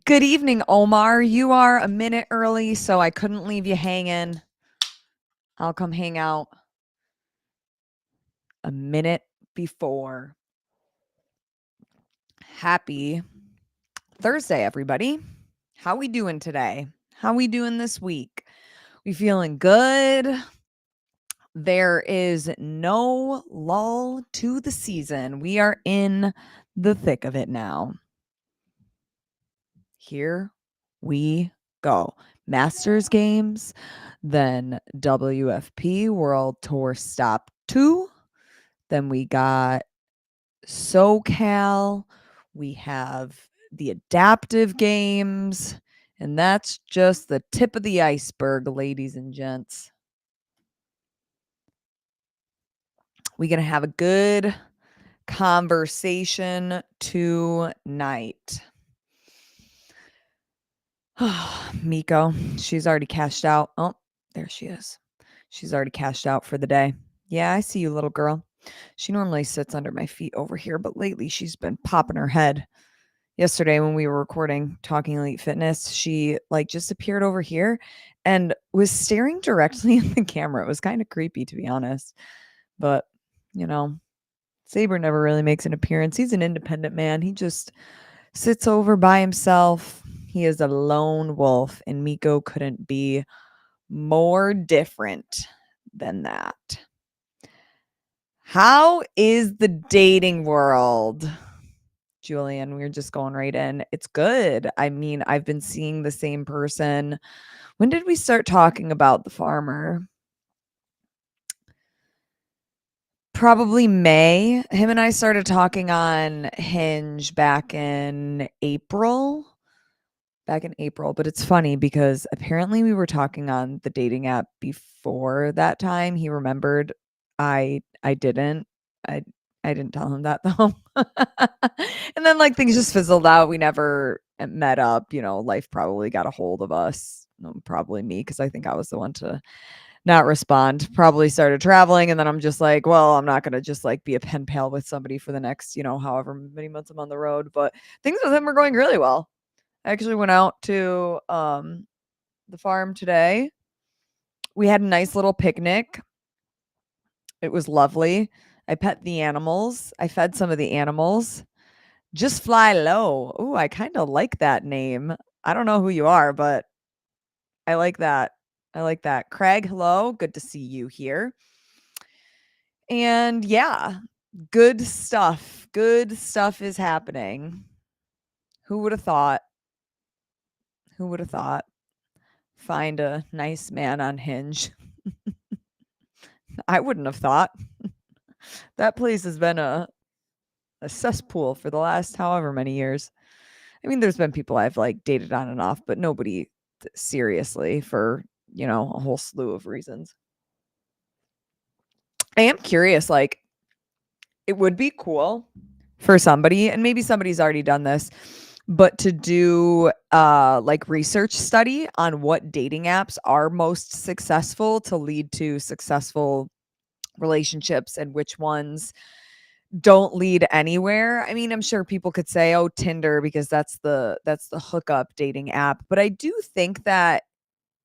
Good evening, Omar. You are a minute early, so I couldn't leave you hanging. I'll come hang out a minute before. Happy Thursday, everybody. How we doing today? How we doing this week? We feeling good? There is no lull to the season. We are in the thick of it now. Here we go. Masters games, then WFP World Tour Stop 2. Then we got SoCal. We have the adaptive games. And that's just the tip of the iceberg, ladies and gents. We're going to have a good conversation tonight. Miko, she's already cashed out. Oh, there she is. She's already cashed out for the day. Yeah, I see you, little girl. She normally sits under my feet over here, but lately she's been popping her head. Yesterday when we were recording Talking Elite Fitness, she just appeared over here and was staring directly at the camera. It was kind of creepy, to be honest. But, Saber never really makes an appearance. He's an independent man. He just sits over by himself. He is a lone wolf, and Miko couldn't be more different than that. How is the dating world? Julian, we're just going right in. It's good. I mean, I've been seeing the same person. When did we start talking about the farmer? Probably May. Him and I started talking on Hinge back in April. But it's funny because apparently we were talking on the dating app before that time. He remembered. I didn't. I didn't tell him that though. And then things just fizzled out. We never met up. Life probably got a hold of us. Probably me, because I think I was the one to not respond. Probably started traveling, and then I'm just like, well, I'm not gonna just be a pen pal with somebody for the next, however many months I'm on the road. But things with him are going really well. I actually went out to the farm today. We had a nice little picnic. It was lovely. I pet the animals. I fed some of the animals. Just Fly Low. Ooh, I kind of like that name. I don't know who you are, but I like that. I like that. Craig, hello. Good to see you here. And yeah, good stuff. Good stuff is happening. Who would have thought? Who would have thought? Find a nice man on Hinge. I wouldn't have thought. That place has been a cesspool for the last however many years. I mean, there's been people I've dated on and off, but nobody seriously for, a whole slew of reasons. I am curious, it would be cool for somebody, and maybe somebody's already done this, but to do research study on what dating apps are most successful to lead to successful relationships and which ones don't lead anywhere. I mean, I'm sure people could say, "Oh, Tinder," because that's the hookup dating app, but I do think that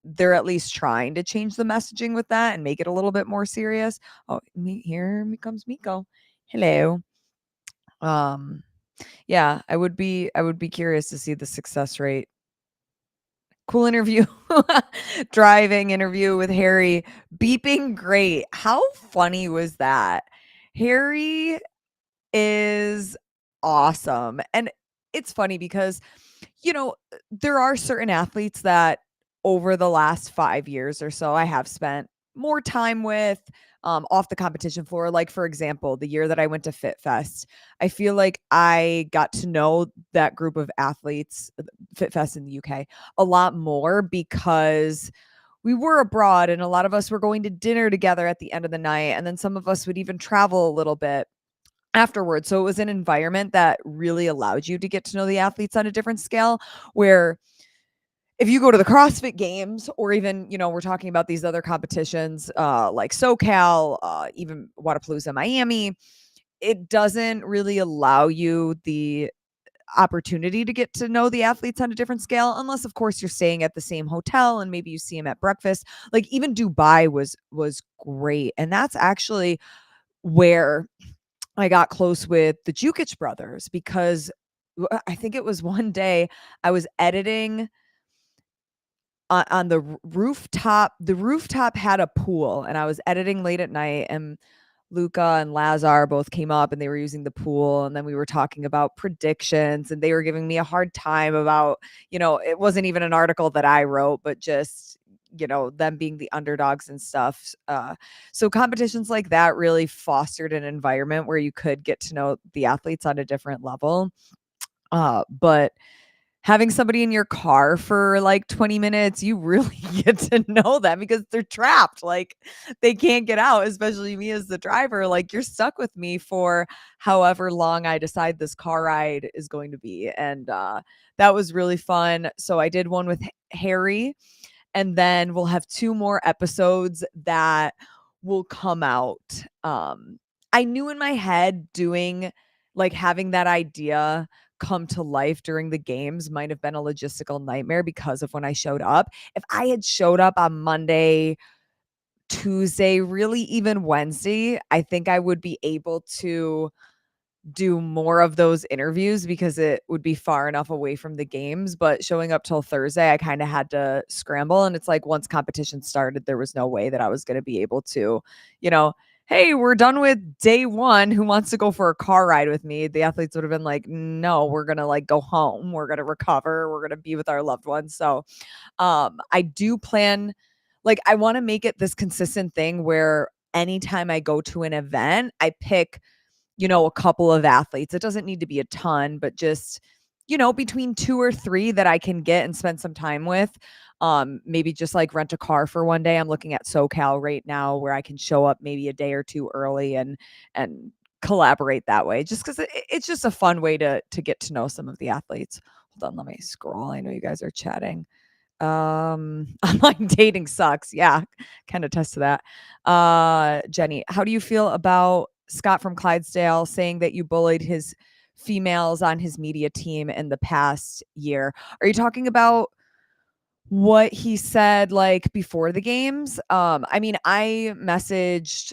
they're at least trying to change the messaging with that and make it a little bit more serious. Oh, here comes Miko. Hello. Um, yeah, I would be curious to see the success rate. Cool interview. Driving interview with Harry. Beeping great. How funny was that? Harry is awesome. And it's funny because, there are certain athletes that over the last 5 years or so I have spent more time with off the competition floor. Like, for example, the year that I went to Fit Fest, I feel like I got to know that group of athletes, Fit Fest in the UK, a lot more because we were abroad and a lot of us were going to dinner together at the end of the night. And then some of us would even travel a little bit afterwards. So it was an environment that really allowed you to get to know the athletes on a different scale, where if you go to the CrossFit games or even, we're talking about these other competitions like SoCal, even Wadapalooza, Miami, it doesn't really allow you the opportunity to get to know the athletes on a different scale, unless of course you're staying at the same hotel and maybe you see them at breakfast. Like even Dubai was great. And that's actually where I got close with the Jukic brothers because I think it was one day I was editing on the rooftop. The rooftop had a pool and I was editing late at night, and Luca and Lazar both came up and they were using the pool. And then we were talking about predictions and they were giving me a hard time about, it wasn't even an article that I wrote, but just, them being the underdogs and stuff. So competitions like that really fostered an environment where you could get to know the athletes on a different level. But having somebody in your car for like 20 minutes, you really get to know them because they're trapped. Like they can't get out, especially me as the driver. Like you're stuck with me for however long I decide this car ride is going to be. And that was really fun. So I did one with Harry, and then we'll have 2 more episodes that will come out. I knew in my head having that idea come to life during the games might have been a logistical nightmare because of when I showed up. If I had showed up on Monday, Tuesday, really even Wednesday, I think I would be able to do more of those interviews because it would be far enough away from the games. But showing up till Thursday, I kind of had to scramble. And it's like once competition started, there was no way that I was going to be able to, hey, we're done with day 1. Who wants to go for a car ride with me? The athletes would have been like, no, we're going to like go home. We're going to recover. We're going to be with our loved ones. So I do plan, I want to make it this consistent thing where anytime I go to an event, I pick a couple of athletes. It doesn't need to be a ton, but just, between 2 or 3 that I can get and spend some time with. Maybe just like rent a car for one day. I'm looking at SoCal right now where I can show up maybe a day or 2 early and collaborate that way, just because it's just a fun way to get to know some of the athletes. Hold on, let me scroll. I know you guys are chatting. Online dating sucks. Yeah, kind of attest to that. Jenny, how do you feel about Scott from Clydesdale saying that you bullied his females on his media team in the past year? Are you talking about what he said like before the games? I mean, I messaged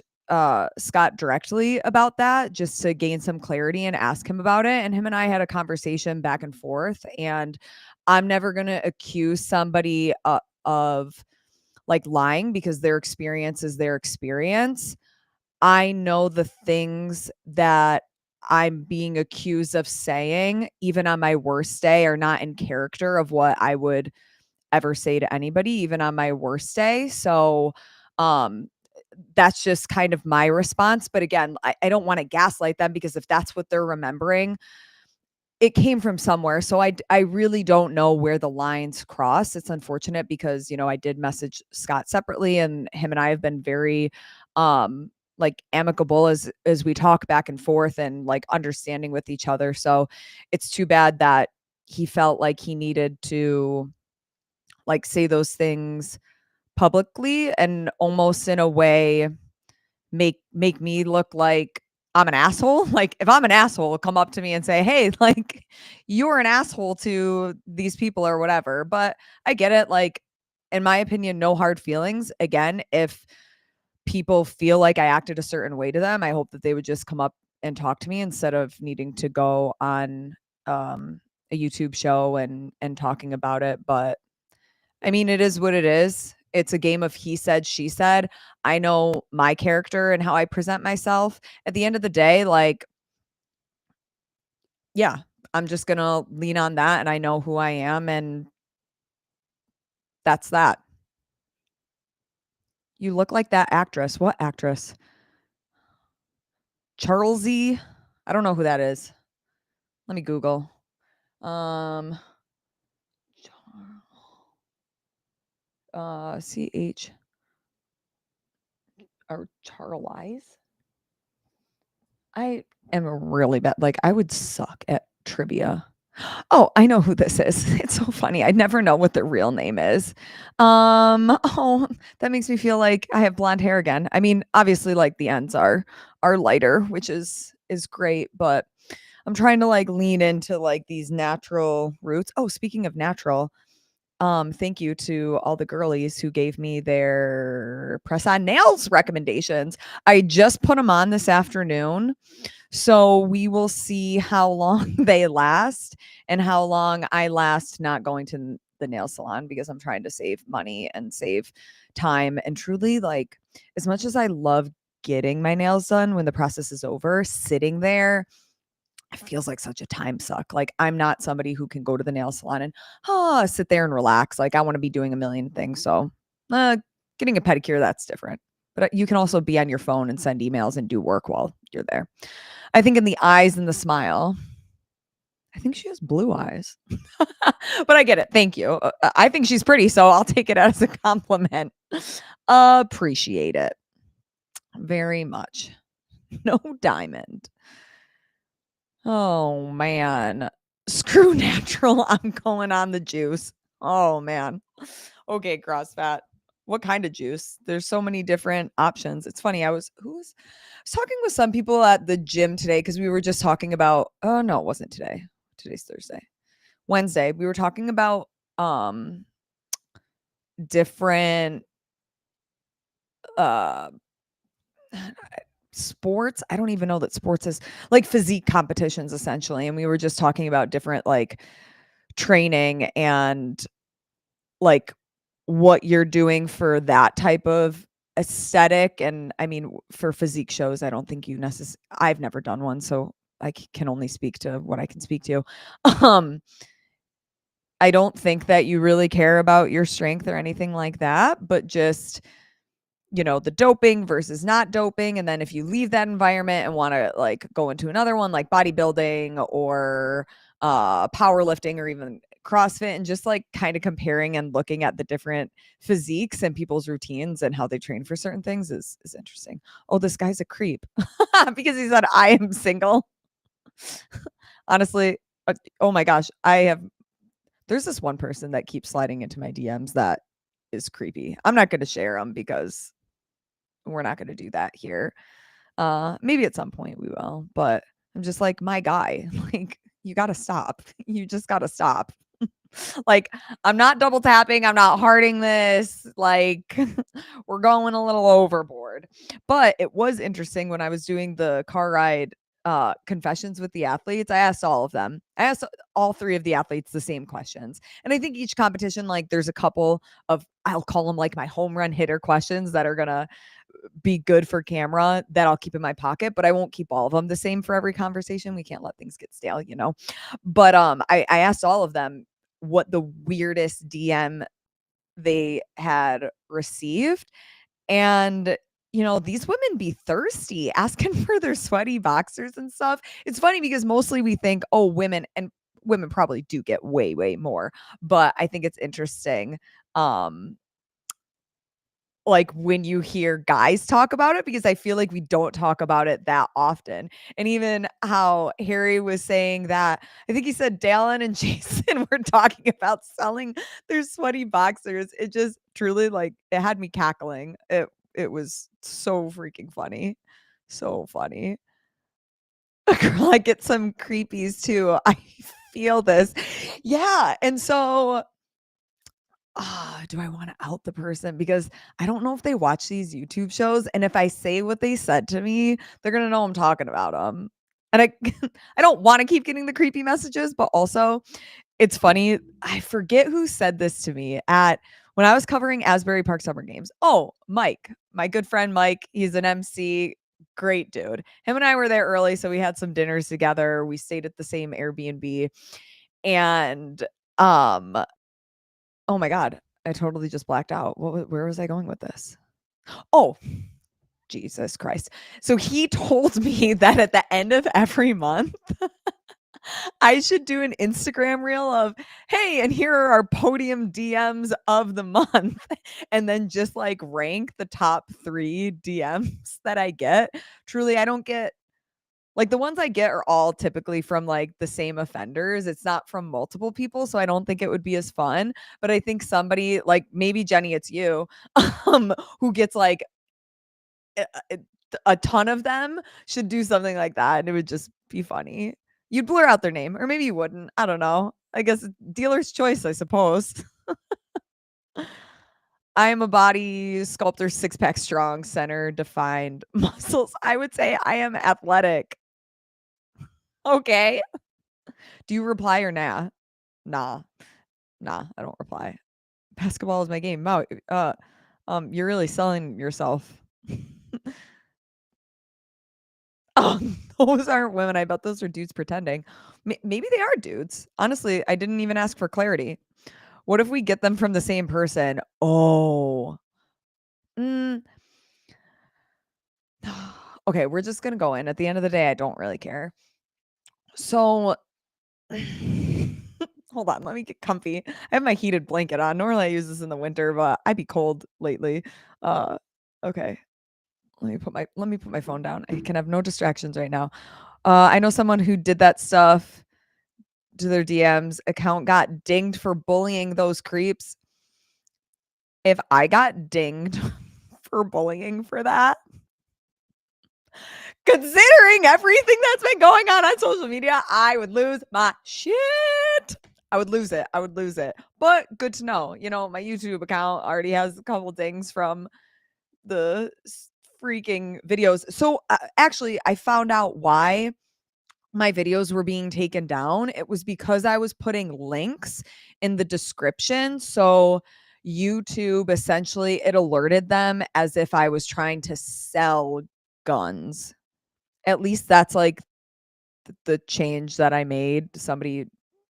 Scott directly about that just to gain some clarity and ask him about it. And him and I had a conversation back and forth. And I'm never going to accuse somebody of like lying because their experience is their experience. I know the things that I'm being accused of saying, even on my worst day, are not in character of what I would ever say to anybody, even on my worst day. So, that's just kind of my response. But again, I don't want to gaslight them because if that's what they're remembering, it came from somewhere. So I really don't know where the lines cross. It's unfortunate because, I did message Scott separately and him and I have been very like amicable as we talk back and forth and like understanding with each other. So it's too bad that he felt like he needed to like say those things publicly and almost in a way make me look like I'm an asshole. Like if I'm an asshole, come up to me and say, "Hey, like you're an asshole to these people or whatever." But I get it. Like in my opinion, no hard feelings. Again, if people feel like I acted a certain way to them, I hope that they would just come up and talk to me instead of needing to go on a YouTube show and talking about it. But I mean, it is what it is. It's a game of he said, she said. I know my character and how I present myself. At the end of the day, like, yeah, I'm just going to lean on that and I know who I am. And that's that. You look like that actress. What actress? Charlesy? I don't know who that is. Let me Google. CH or Charlize? I am really bad. Like I would suck at trivia. Oh, I know who this is. It's so funny. I never know what their real name is. Oh, that makes me feel like I have blonde hair again. I mean, obviously like the ends are lighter, which is great, but I'm trying to, like, lean into, like, these natural roots. Oh, speaking of natural, thank you to all the girlies who gave me their press-on nails recommendations. I just put them on this afternoon, so we will see how long they last and how long I last not going to the nail salon because I'm trying to save money and save time. And truly, like, as much as I love getting my nails done when the process is over, sitting there, it feels like such a time suck. Like, I'm not somebody who can go to the nail salon and sit there and relax. Like, I want to be doing a million things. So, uh, getting a pedicure, that's different. But you can also be on your phone and send emails and do work while you're there. I think in the eyes and the smile, I think she has blue eyes. But I get it. Thank you. I think she's pretty, so I'll take it as a compliment. Appreciate it very much. No diamond. Oh man. Screw natural. I'm going on the juice. Oh man. Okay, cross fat. What kind of juice? There's so many different options. It's funny. I was talking with some people at the gym today because we were just talking about, oh no, it wasn't today. Today's Thursday. Wednesday. We were talking about different uh sports. I don't even know that sports is like physique competitions essentially. And we were just talking about different like training and like what you're doing for that type of aesthetic. And I mean, for physique shows, I don't think you necessarily, I've never done one. So I can only speak to what I can speak to. Um, I don't think that you really care about your strength or anything like that, but just, you know, the doping versus not doping. And then if you leave that environment and want to like go into another one like bodybuilding or powerlifting or even CrossFit and just like kind of comparing and looking at the different physiques and people's routines and how they train for certain things is interesting. Oh, this guy's a creep because he said I am single. Honestly, oh my gosh, there's this one person that keeps sliding into my DMs that is creepy. I'm not going to share them because we're not going to do that here. Maybe at some point we will, but I'm just like, my guy, like, you got to stop. You just got to stop. Like, I'm not double tapping. I'm not hearting this. Like, we're going a little overboard. But it was interesting when I was doing the car ride confessions with the athletes. I asked all of them. I asked all three of the athletes the same questions. And I think each competition, like, there's a couple of, I'll call them like my home run hitter questions that are going to be good for camera that I'll keep in my pocket, but I won't keep all of them the same for every conversation. We can't let things get stale, you know? But I asked all of them what the weirdest DM they had received. And you know, these women be thirsty asking for their sweaty boxers and stuff. It's funny because mostly we think, oh, women probably do get way, way more. But I think it's interesting. Like when you hear guys talk about it, because I feel like we don't talk about it that often. And even how Harry was saying that, I think he said Dallin and Jason were talking about selling their sweaty boxers. It just truly, like, it had me cackling. It was so freaking funny. So funny. Girl, I get some creepies too. I feel this. Yeah. And so do I want to out the person? Because I don't know if they watch these YouTube shows, and if I say what they said to me, they're gonna know I'm talking about them. And I I don't want to keep getting the creepy messages, but also it's funny. I forget who said this to me at when I was covering Asbury Park Summer Games. Oh, Mike, my good friend Mike. He's an MC, great dude. Him and I were there early, so we had some dinners together. We stayed at the same Airbnb, and um oh my god, I totally just blacked out. Where was I going with this? Oh, Jesus Christ. So he told me that at the end of every month, I should do an Instagram reel of, "Hey, and here are our podium DMs of the month," and then just, like, rank the top 3 DMs that I get. Truly, I don't get like, the ones I get are all typically from, like, the same offenders. It's not from multiple people, so I don't think it would be as fun, but I think somebody like, maybe Jenny, it's you, who gets, like, a a ton of them should do something like that, and it would just be funny. You'd blur out their name, or maybe you wouldn't. I don't know. I guess dealer's choice, I suppose. I am a body sculptor, six-pack strong, center defined muscles. I would say I am athletic. Okay. Do you reply or nah? Nah. Nah, I don't reply. Basketball is my game. Wow, you're really selling yourself. Oh, those aren't women. I bet those are dudes pretending. Maybe they are dudes. Honestly, I didn't even ask for clarity. What if we get them from the same person? Oh. Mm. Okay, we're just gonna go in. At the end of the day, I don't really care. So hold on, let me get comfy. I have my heated blanket on. Normally I use this in the winter, but I'd be cold lately. Okay. Let me put my phone down. I can have no distractions right now. I know someone who did that stuff to their DMs. Account got dinged for bullying those creeps. If I got dinged for bullying for that, considering everything that's been going on social media, I would lose my shit. I would lose it. I would lose it. But good to know. You know, my YouTube account already has a couple dings from the freaking videos. So actually, I found out why my videos were being taken down. It was because I was putting links in the description. So YouTube essentially it alerted them as if I was trying to sell guns. At least that's like the change that I made. Somebody,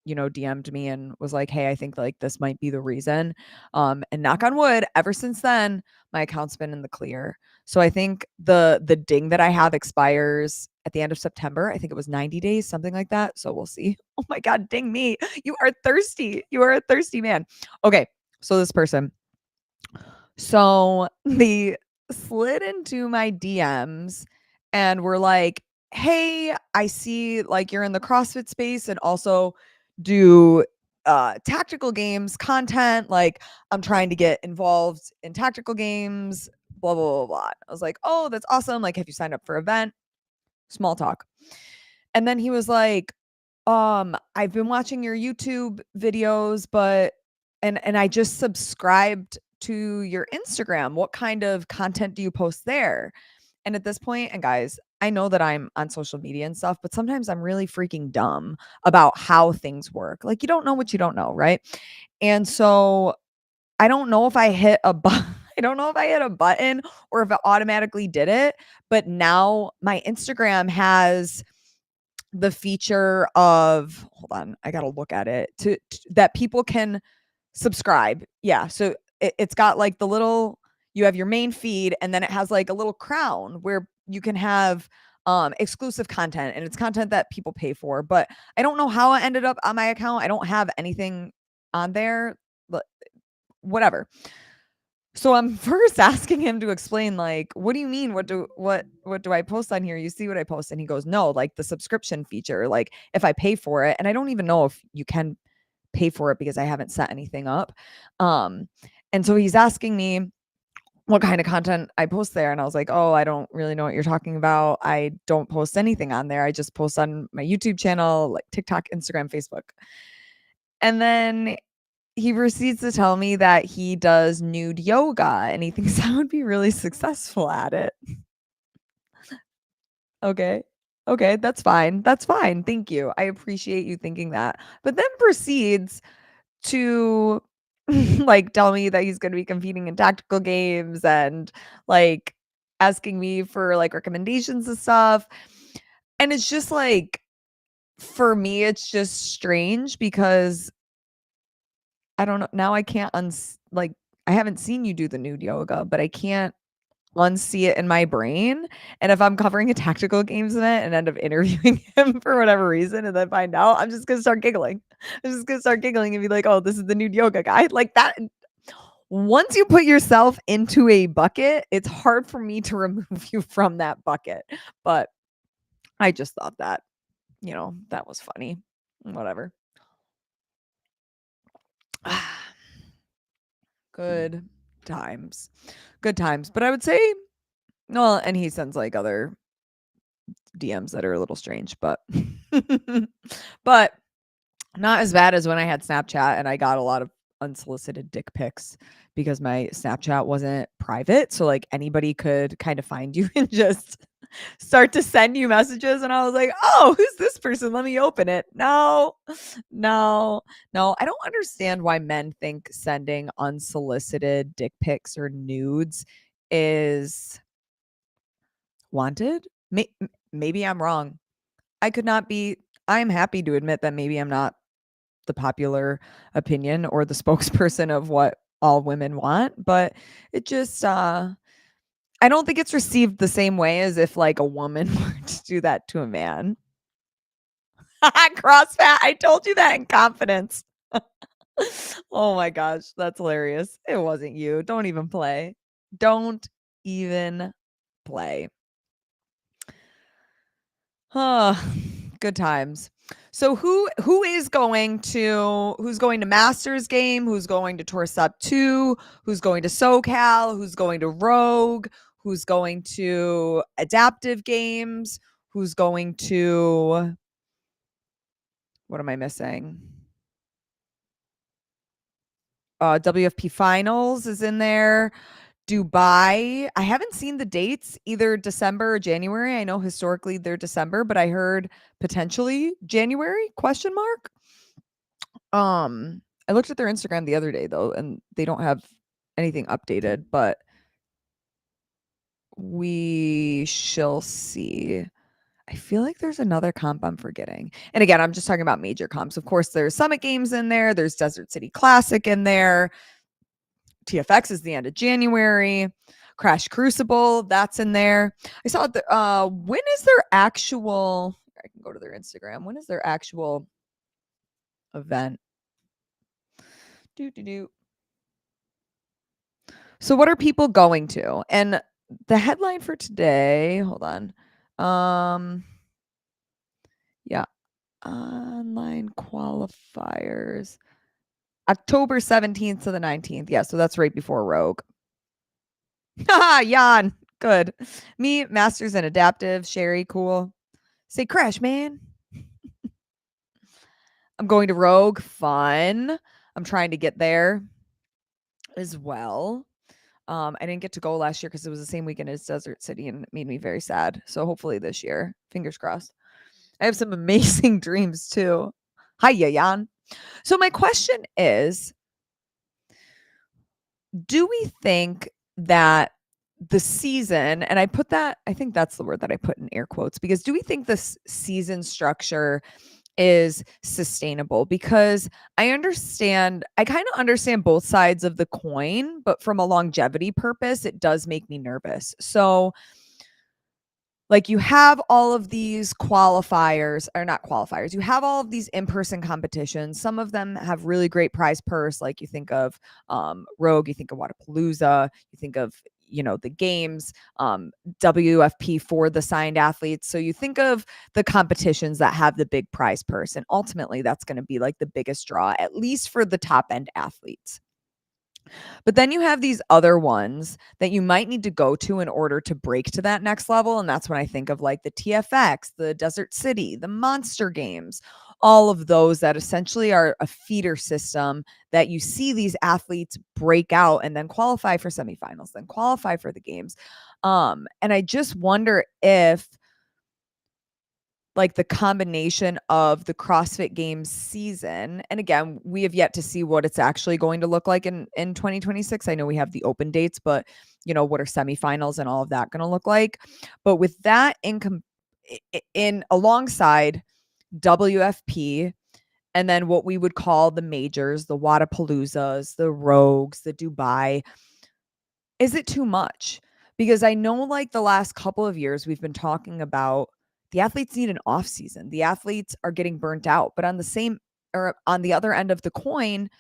DM'd me and was like, "Hey, I think like this might be the reason." And knock on wood, ever since then, my account's been in the clear. So I think the ding that I have expires at the end of September. I think it was 90 days, something like that. So we'll see. Oh my god, ding me. You are thirsty. You are a thirsty man. Okay. So this person. So they slid into my DMs and were like, "Hey, I see like you're in the CrossFit space and also do tactical games content. Like, I'm trying to get involved in tactical games, blah, blah, blah, blah." I was like, "Oh, that's awesome. Like, have you signed up for an event?" Small talk. And then he was like, I've been watching your YouTube videos, but and I just subscribed to your Instagram. What kind of content do you post there?" And at this point, and guys, I know that I'm on social media and stuff, but sometimes I'm really freaking dumb about how things work. Like you don't know what you don't know, right? And so I don't know if I hit a button. I don't know if I hit a button or if it automatically did it, but now my Instagram has the feature of hold on, I gotta look at it to that people can subscribe. Yeah, so it's got like the little you have your main feed and then it has like a little crown where you can have exclusive content and it's content that people pay for. But I don't know how it ended up on my account. I don't have anything on there, but whatever. So I'm first asking him to explain, like, what do you mean? What do I post on here? You see what I post? And he goes, no, like the subscription feature, like if I pay for it. And I don't even know if you can pay for it because I haven't set anything up. Um, and so he's asking me what kind of content I post there. And I was like, oh, I don't really know what you're talking about. I don't post anything on there. I just post on my YouTube channel, like TikTok, Instagram, Facebook. And then he proceeds to tell me that he does nude yoga and he thinks I would be really successful at it. Okay. Okay, that's fine. That's fine. Thank you. I appreciate you thinking that. But then proceeds to like tell me that he's going to be competing in tactical games and like asking me for like recommendations and stuff. And it's just like for me it's just strange because I don't know. Now I can't like I haven't seen you do the nude yoga, but I can't unsee it in my brain. And if I'm covering a tactical games event and end up interviewing him for whatever reason and then find out, I'm just gonna start giggling. I'm just gonna start giggling and be like, "Oh, this is the nude yoga guy." Like that. Once you put yourself into a bucket, it's hard for me to remove you from that bucket. But I just thought that, that was funny. Whatever. Good times. Good times. But I would say, well, and he sends like other DMs that are a little strange, but but not as bad as when I had Snapchat and I got a lot of unsolicited dick pics because my Snapchat wasn't private. So like anybody could kind of find you and just start to send you messages. And I was like, oh, who's this person? Let me open it. No, no, no. I don't understand why men think sending unsolicited dick pics or nudes is wanted. Maybe I'm wrong. I could not be. I am happy to admit that maybe I'm not the popular opinion or the spokesperson of what all women want, but it just I don't think it's received the same way as if like a woman were to do that to a man. Crossfat, I told you that in confidence. Oh my gosh, that's hilarious. It wasn't you. Don't even play. Don't even play. Huh. Good times. So who's going to Masters game? Who's going to Tour Stop 2? Who's going to SoCal? Who's going to Rogue? Who's going to Adaptive Games? Who's going to what am I missing? WFP Finals is in there. Dubai. I haven't seen the dates, either December or January. I know historically they're December, but I heard potentially January, question mark. I looked at their Instagram the other day though, and they don't have anything updated, but we shall see. I feel like there's another comp I'm forgetting. And again, I'm just talking about major comps. Of course, there's Summit Games in there, there's Desert City Classic in there. TFX is the end of January. Crash Crucible, that's in there. I saw the when is their actual I can go to their Instagram. When is their actual event? Do. So what are people going to? And the headline for today, hold on. Yeah, online qualifiers. October 17th to the 19th. Yeah, so that's right before Rogue. Haha, Jan. Good. Me, Masters and Adaptive. Sherry, cool. Say Crash, man. I'm going to Rogue. Fun. I'm trying to get there as well. I didn't get to go last year because it was the same weekend as Desert City and it made me very sad. So hopefully this year, fingers crossed. I have some amazing dreams too. Hi, Jan. So my question is, do we think that the season, and I think that's the word that I put in air quotes, because do we think this season structure is sustainable? Because I kind of understand both sides of the coin, but from a longevity purpose, it does make me nervous. So like you have all of these qualifiers, or not qualifiers, you have all of these in-person competitions. Some of them have really great prize purse, like you think of Rogue, you think of Wadapalooza, you think of the games, WFP for the signed athletes. So you think of the competitions that have the big prize purse, and ultimately that's going to be like the biggest draw, at least for the top end athletes. But then you have these other ones that you might need to go to in order to break to that next level. And that's when I think of like the TFX, the Desert City, the Monster Games, all of those that essentially are a feeder system that you see these athletes break out and then qualify for semifinals, then qualify for the games. And I just wonder if like the combination of the CrossFit Games season. And again, we have yet to see what it's actually going to look like in 2026. I know we have the open dates, but what are semifinals and all of that going to look like? But with that in alongside WFP, and then what we would call the majors, the Wadapaloozas, the Rogues, the Dubai, is it too much? Because I know like the last couple of years we've been talking about the athletes need an off season. The athletes are getting burnt out, but on the other end of the coin,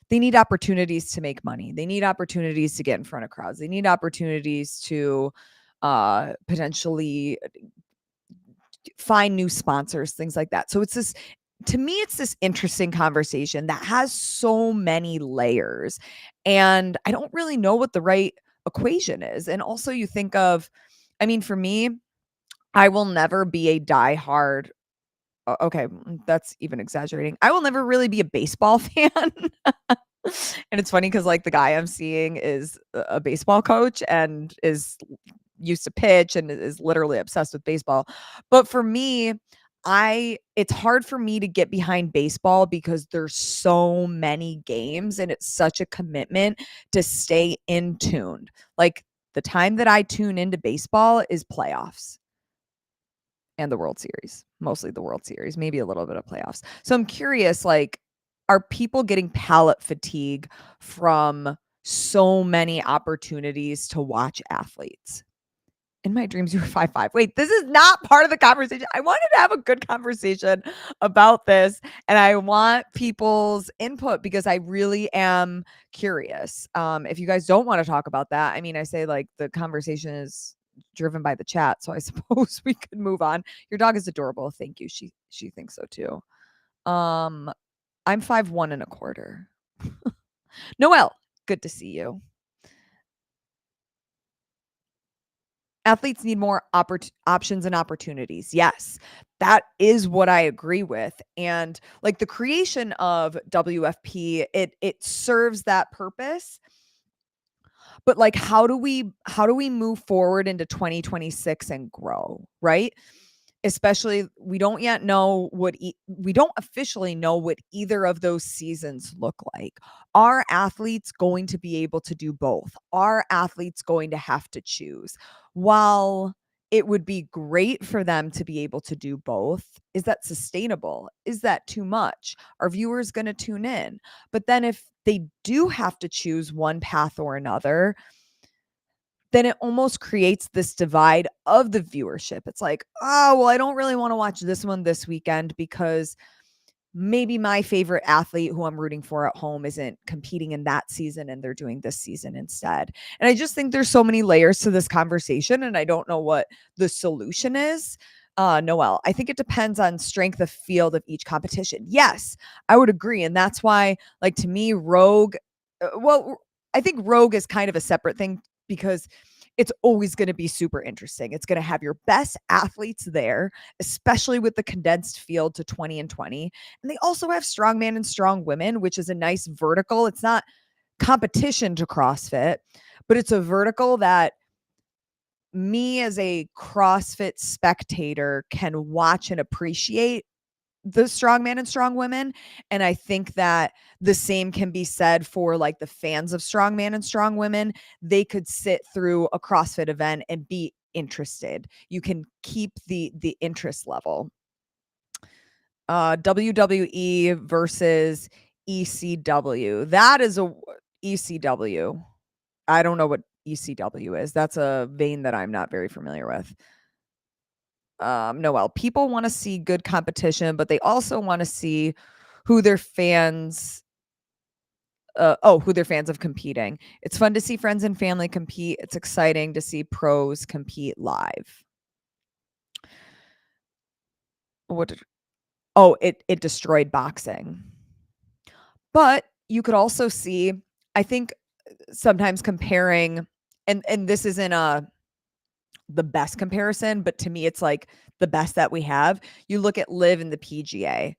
they need opportunities to make money. They need opportunities to get in front of crowds. They need opportunities to potentially find new sponsors, things like that. So to me, it's this interesting conversation that has so many layers. And I don't really know what the right equation is. And also you think of, for me, I will never be a diehard okay, that's even exaggerating. I will never really be a baseball fan. And it's funny because, like, the guy I'm seeing is a baseball coach and is used to pitch and is literally obsessed with baseball. But for me, I it's hard for me to get behind baseball because there's so many games and it's such a commitment to stay in tuned. Like, the time that I tune into baseball is playoffs and the World Series, mostly the World Series, maybe a little bit of playoffs. So I'm curious, like, are people getting palate fatigue from so many opportunities to watch athletes? In my dreams, you were 5'5". Wait, this is not part of the conversation. I wanted to have a good conversation about this, and I want people's input because I really am curious. If you guys don't want to talk about that, I mean, I say like the conversation is driven by the chat, so I suppose we could move on. Your dog is adorable. Thank you. She thinks so too. Um, I'm 5'1" and a quarter. Noelle, good to see you. Athletes need more options and opportunities. Yes, that is what I agree with. And like the creation of WFP, it serves that purpose. But like how do we move forward into 2026 and grow, right? Especially we don't yet know we don't officially know what either of those seasons look like. Are athletes going to be able to do both? Are athletes going to have to choose? While it would be great for them to be able to do both, is that sustainable? Is that too much? Are viewers going to tune in? But then if they do have to choose one path or another, then it almost creates this divide of the viewership. It's like, oh, well, I don't really want to watch this one this weekend because maybe my favorite athlete who I'm rooting for at home isn't competing in that season and they're doing this season instead. And I just think there's so many layers to this conversation and I don't know what the solution is. Noelle, I think it depends on strength of field of each competition. Yes, I would agree. And that's why, like, to me, Rogue, I think Rogue is kind of a separate thing because it's always going to be super interesting. It's going to have your best athletes there, especially with the condensed field to 20 and 20. And they also have strongman and strong women, which is a nice vertical. It's not competition to CrossFit, but it's a vertical that me as a CrossFit spectator can watch and appreciate the strong man and strong women. And I think that the same can be said for like the fans of strong man and strong women. They could sit through a CrossFit event and be interested. You can keep the interest level. WWE versus ECW. That is a ECW. I don't know what ECW is. That's a vein that I'm not very familiar with. Noel, people want to see good competition, but they also want to see who their fans who their fans of competing. It's fun to see friends and family compete. It's exciting to see pros compete live. What did, it destroyed boxing. But you could also see, I think sometimes comparing and this isn't the best comparison, but to me it's like the best that we have. You look at Live in the PGA.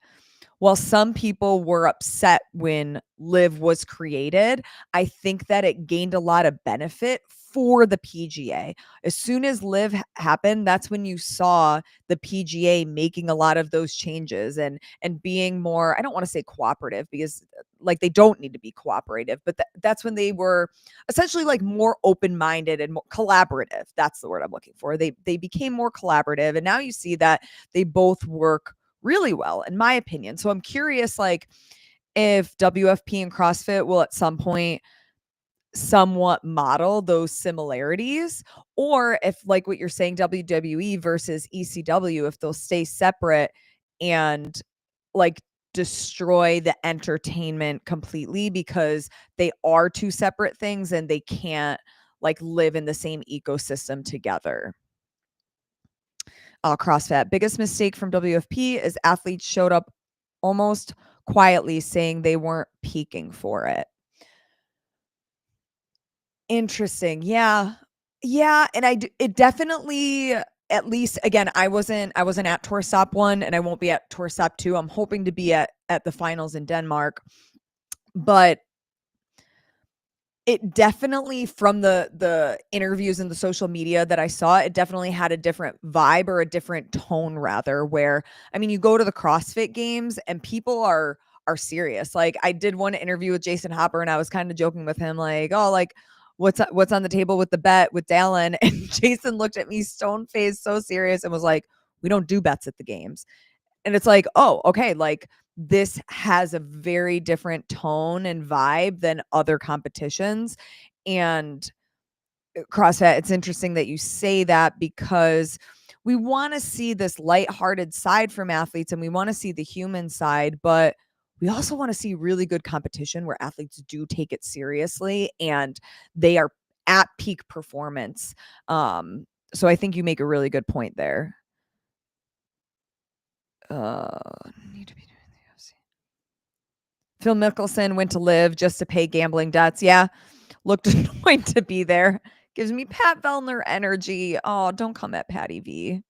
While some people were upset when Live was created, I think that it gained a lot of benefit for the PGA. As soon as Live happened, that's when you saw the PGA making a lot of those changes and being more, I don't want to say cooperative because like they don't need to be cooperative, but that's when they were essentially like more open-minded and more collaborative. That's the word I'm looking for. They became more collaborative and now you see that they both work really well, in my opinion. So I'm curious, like, if WFP and CrossFit will at some point somewhat model those similarities, or if, like what you're saying, WWE versus ECW, if they'll stay separate and like destroy the entertainment completely because they are two separate things and they can't like live in the same ecosystem together. CrossFit. Biggest mistake from WFP is athletes showed up almost quietly saying they weren't peaking for it. Interesting. Yeah. Yeah, and it definitely at least again, I wasn't at Tour Stop 1 and I won't be at Tour Stop 2. I'm hoping to be at the finals in Denmark. But it definitely from the interviews and the social media that I saw, it definitely had a different vibe or a different tone rather, where I mean, you go to the CrossFit games and people are serious. Like I did one interview with Jason Hopper and I was kind of joking with him like, "Oh, like what's on the table with the bet with Dallin?" And Jason looked at me stone faced, so serious and was like, "We don't do bets at the games." And it's like, oh, okay, like this has a very different tone and vibe than other competitions. And CrossFit, it's interesting that you say that because we want to see this lighthearted side from athletes and we want to see the human side, but we also want to see really good competition where athletes do take it seriously and they are at peak performance. So I think you make a really good point there. Need to be doing the UFC. Phil Mickelson went to live just to pay gambling debts. Yeah, looked annoyed to be there. Gives me Pat Vellner energy. Oh, don't come at Patty V.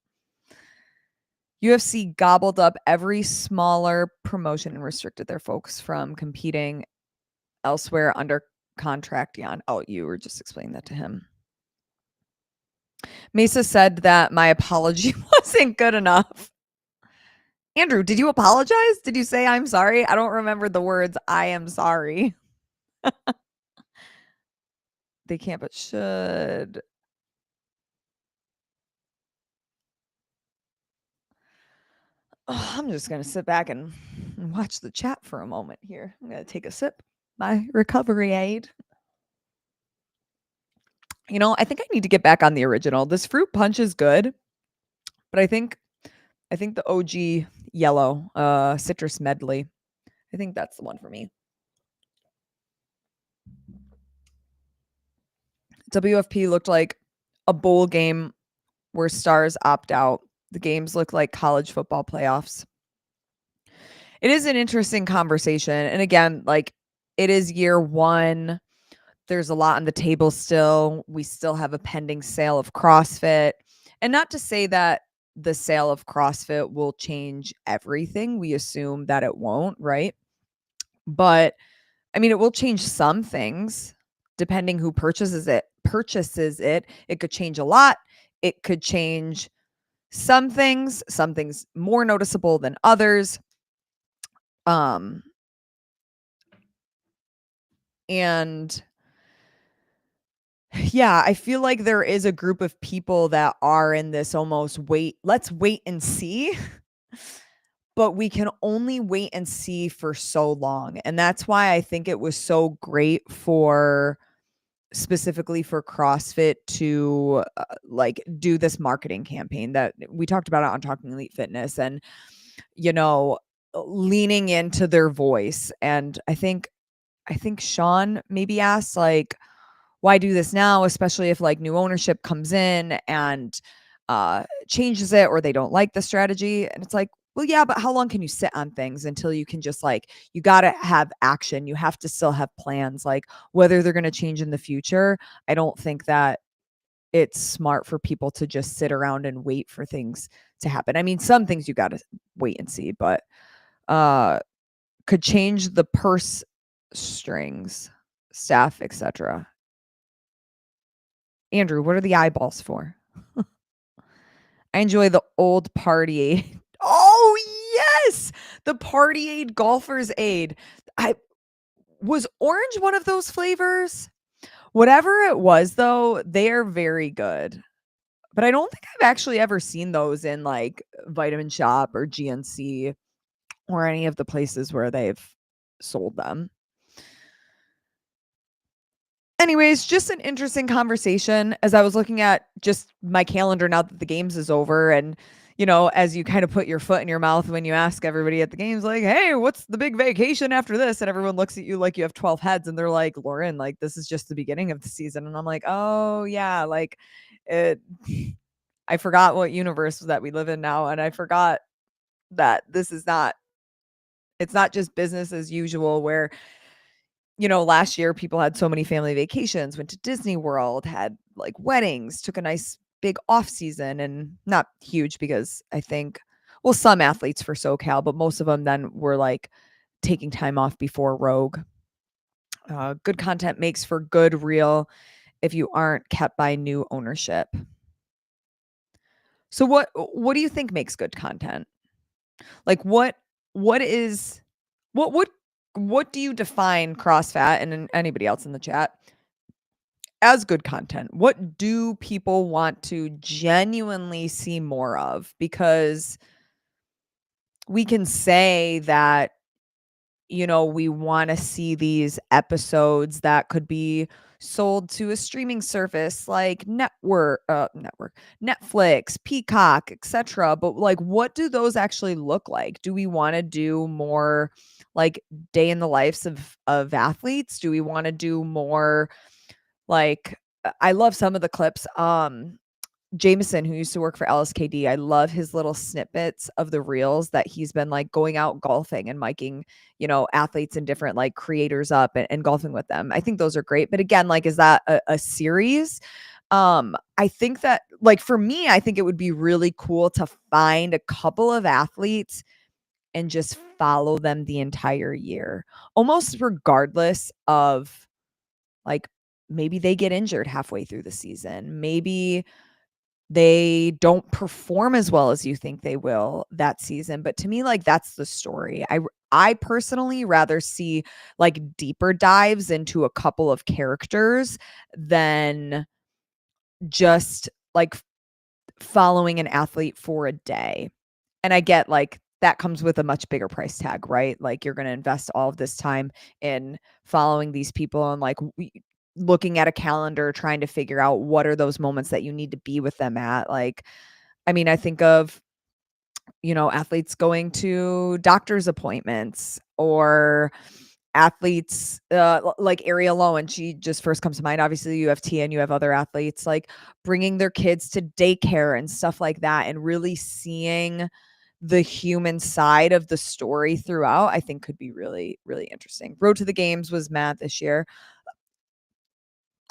UFC gobbled up every smaller promotion and restricted their folks from competing elsewhere under contract. Yeah. Oh, you were just explaining that to him. Mesa said that my apology wasn't good enough. Andrew, did you apologize? Did you say I'm sorry? I don't remember the words I am sorry. They can't but should. Oh, I'm just going to sit back and watch the chat for a moment here. I'm going to take a sip. My recovery aid. You know, I think I need to get back on the original. This fruit punch is good, but I think the OG yellow citrus medley. I think that's the one for me. WFP looked like a bowl game where stars opt out. The games look like college football playoffs. It is an interesting conversation. And again, like it is year one. There's a lot on the table still. We still have a pending sale of CrossFit. And not to say that the sale of CrossFit will change everything. We assume that it won't, right? But I mean, it will change some things depending who purchases it. It could change a lot. It could change some things more noticeable than others. And yeah, I feel like there is a group of people that are in this almost let's wait and see. But we can only wait and see for so long. And that's why I think it was so great specifically for CrossFit to like do this marketing campaign that we talked about it on Talking Elite Fitness and, you know, leaning into their voice. And I think Sean maybe asked like, why do this now, especially if like new ownership comes in and changes it or they don't like the strategy. And it's like, well, yeah, but how long can you sit on things until you can just like, you got to have action. You have to still have plans, like whether they're going to change in the future. I don't think that it's smart for people to just sit around and wait for things to happen. I mean, some things you got to wait and see, but could change the purse strings, staff, etc. Andrew, what are the eyeballs for? I enjoy the old party aid. Oh, yes. The party aid, golfer's aid. Was orange one of those flavors? Whatever it was, though, they are very good. But I don't think I've actually ever seen those in like Vitamin Shop or GNC or any of the places where they've sold them. Anyways, just an interesting conversation as I was looking at just my calendar now that the games is over. And, you know, as you kind of put your foot in your mouth when you ask everybody at the games, like, hey, what's the big vacation after this? And everyone looks at you like you have 12 heads and they're like, Lauren, like, this is just the beginning of the season. And I'm like, oh, yeah, like, it, I forgot what universe that we live in now. And I forgot that it's not just business as usual where, you know, last year people had so many family vacations, went to Disney World, had like weddings, took a nice big off season, and not huge because I think, well, some athletes for SoCal, but most of them then were like taking time off before Rogue. Good content makes for good real if you aren't kept by new ownership. So what do you think makes good content? Like what is what what what do you define CrossFat and anybody else in the chat as good content? What do people want to genuinely see more of? Because we can say that, we want to see these episodes that could be sold to a streaming service like Netflix, Peacock, etc. But like, what do those actually look like? Do we want to do more like day in the lives of athletes? Do we want to do more like I love some of the clips. Jameson, who used to work for LSKD, I love his little snippets of the reels that he's been like going out golfing and miking, athletes and different like creators up and golfing with them. I think those are great. But again, like, is that a series? I think that, like, for me, I think it would be really cool to find a couple of athletes and just follow them the entire year, almost regardless of like maybe they get injured halfway through the season. Maybe they don't perform as well as you think they will that season. But to me, like, that's the story. I personally rather see like deeper dives into a couple of characters than just like following an athlete for a day. And I get like that comes with a much bigger price tag, right? Like, you're going to invest all of this time in following these people and like looking at a calendar, trying to figure out what are those moments that you need to be with them at. Like, I mean, I think of, athletes going to doctor's appointments, or athletes like Ariel Lowen. She just first comes to mind. Obviously, you have Tia and you have other athletes like bringing their kids to daycare and stuff like that, and really seeing the human side of the story throughout, I think could be really, really interesting. Road to the Games was mad this year.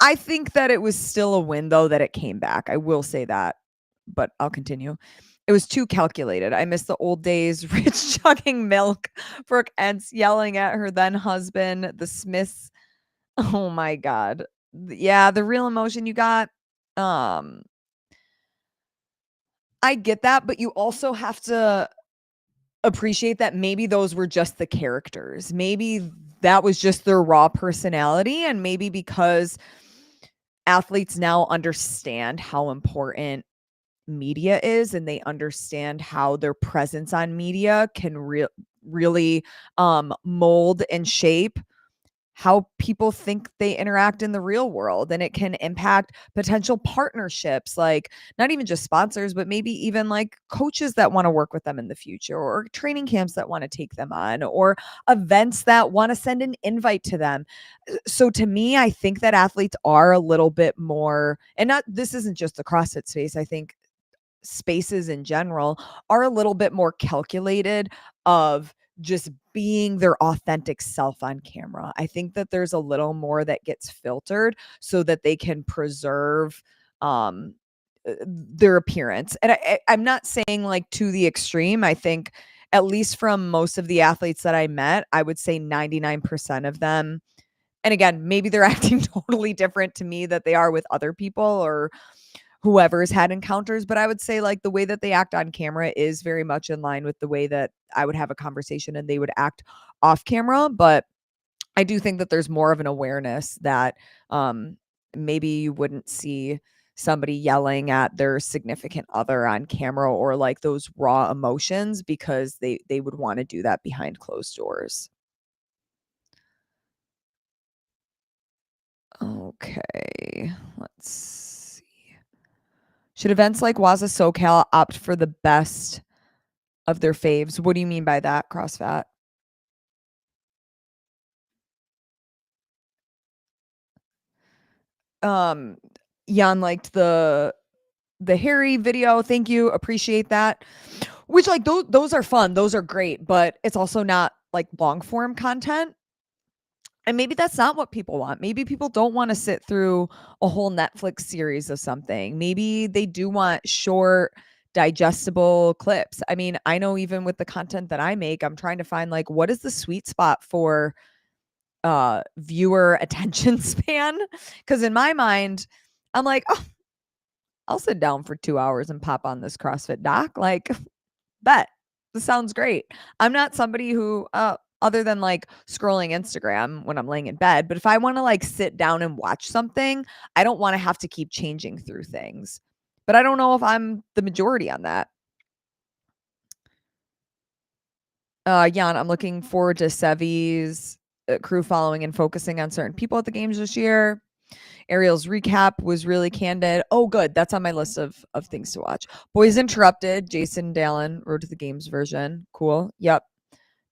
I think that it was still a win, though, that it came back. I will say that, but I'll continue. It was too calculated. I miss the old days, Rich chugging milk, Brooke Entz yelling at her then husband, the Smiths. Oh my God. Yeah, the real emotion you got. Um, I get that, but you also have to appreciate that maybe those were just the characters. Maybe that was just their raw personality, and maybe because athletes now understand how important media is, and they understand how their presence on media can really mold and shape how people think they interact in the real world, and it can impact potential partnerships, like not even just sponsors, but maybe even like coaches that want to work with them in the future, or training camps that want to take them on, or events that want to send an invite to them. So to me, I think that athletes are a little bit more, and not, this isn't just the CrossFit space, I think spaces in general are a little bit more calculated of just being their authentic self on camera. I think that there's a little more that gets filtered so that they can preserve their appearance. And I'm not saying like to the extreme. I think at least from most of the athletes that I met, I would say 99% of them, and again, maybe they're acting totally different to me that they are with other people or whoever's had encounters, but I would say like the way that they act on camera is very much in line with the way that I would have a conversation and they would act off camera. But I do think that there's more of an awareness that maybe you wouldn't see somebody yelling at their significant other on camera, or like those raw emotions, because they would want to do that behind closed doors. Okay, let's see. Should events like Waza SoCal opt for the best of their faves? What do you mean by that, CrossFat? Um, Jan liked the Harry video. Thank you. Appreciate that. Which, like, those are fun. Those are great, but it's also not like long form content. And maybe that's not what people want. Maybe people don't wanna sit through a whole Netflix series of something. Maybe they do want short, digestible clips. I mean, I know even with the content that I make, I'm trying to find, like, what is the sweet spot for, viewer attention span? Because in my mind, I'm like, "Oh, I'll sit down for 2 hours and pop on this CrossFit doc." Like, bet. This sounds great. I'm not somebody who, other than, like, scrolling Instagram when I'm laying in bed, but if I wanna, like, sit down and watch something, I don't wanna have to keep changing through things. But I don't know if I'm the majority on that. Jan, I'm looking forward to Sevi's, crew following and focusing on certain people at the games this year. Ariel's recap was really candid. Oh, good. That's on my list of things to watch. Boys Interrupted, Jason Dallin, Road to the Games version. Cool. Yep.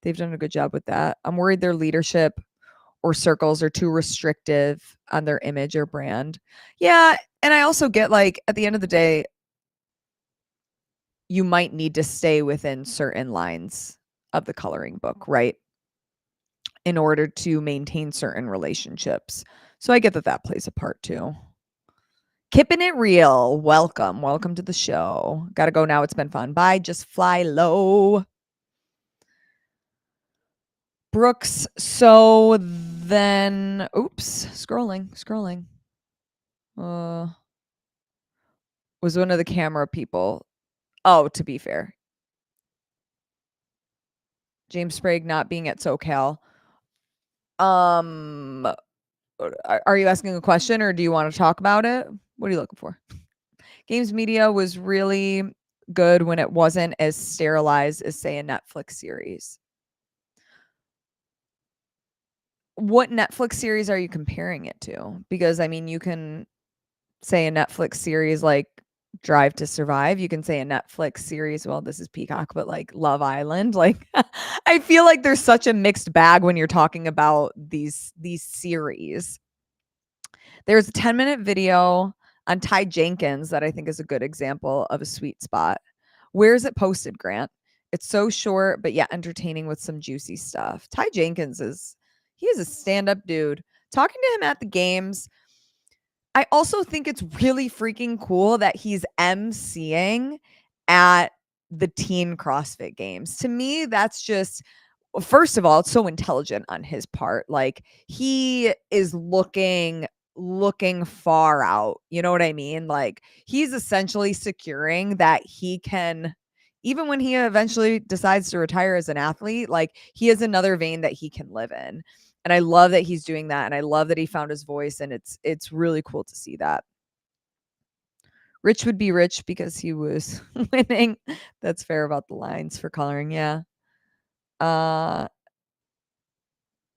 They've done a good job with that. I'm worried their leadership or circles are too restrictive on their image or brand. Yeah, and I also get, like, at the end of the day, you might need to stay within certain lines of the coloring book, right? In order to maintain certain relationships. So I get that that plays a part too. Keeping it real. Welcome. Welcome to the show. Gotta go now. It's been fun. Bye. Just fly low. Brooks. So then, oops, scrolling. Uh, was one of the camera people. Oh, to be fair, James Sprague not being at SoCal. Um, are you asking a question or do you want to talk about it? What are you looking for? Games media was really good when it wasn't as sterilized as, say, a Netflix series. What Netflix series are you comparing it to? Because I mean, you can say a Netflix series like Drive to Survive. You can say a Netflix series, well, this is Peacock, but like Love Island. Like I feel like there's such a mixed bag when you're talking about these series. There's a 10-minute video on Ty Jenkins that I think is a good example of a sweet spot. Where is it posted, Grant? It's so short, but yet entertaining with some juicy stuff. Ty Jenkins he is a stand-up dude. Talking to him at the games, I also think it's really freaking cool that he's emceeing at the teen CrossFit games. To me, that's just first of all, it's so intelligent on his part. Like he is looking far out. You know what I mean? Like he's essentially securing that he can even when he eventually decides to retire as an athlete, like he has another vein that he can live in. And I love that he's doing that and I love that he found his voice and it's really cool to see that. Rich would be rich because he was winning. That's fair about the lines for coloring, yeah. Uh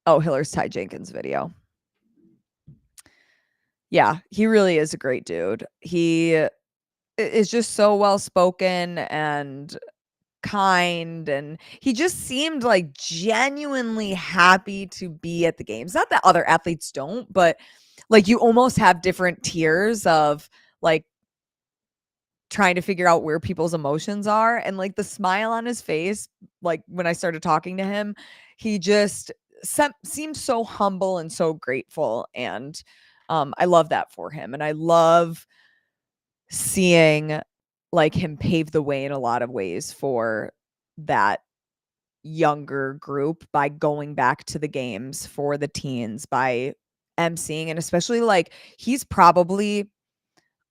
Oh, Hiller's Ty Jenkins video. Yeah, he really is a great dude. He is just so well spoken and kind, and he just seemed like genuinely happy to be at the games. Not that other athletes don't, but like you almost have different tiers of like trying to figure out where people's emotions are and like the smile on his face like when I started talking to him he just seemed so humble and so grateful and I love that for him and I love seeing like him pave the way in a lot of ways for that younger group by going back to the games for the teens by emceeing and especially like he's probably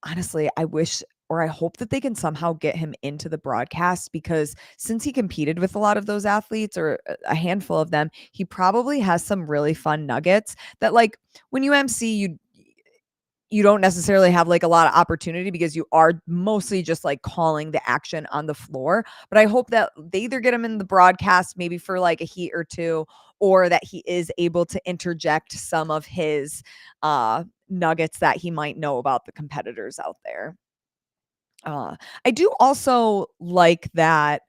honestly, I wish or I hope that they can somehow get him into the broadcast because since he competed with a lot of those athletes or a handful of them, he probably has some really fun nuggets that like when you MC you don't necessarily have like a lot of opportunity because you are mostly just like calling the action on the floor. But I hope that they either get him in the broadcast maybe for like a heat or two, or that he is able to interject some of his nuggets that he might know about the competitors out there. I do also like that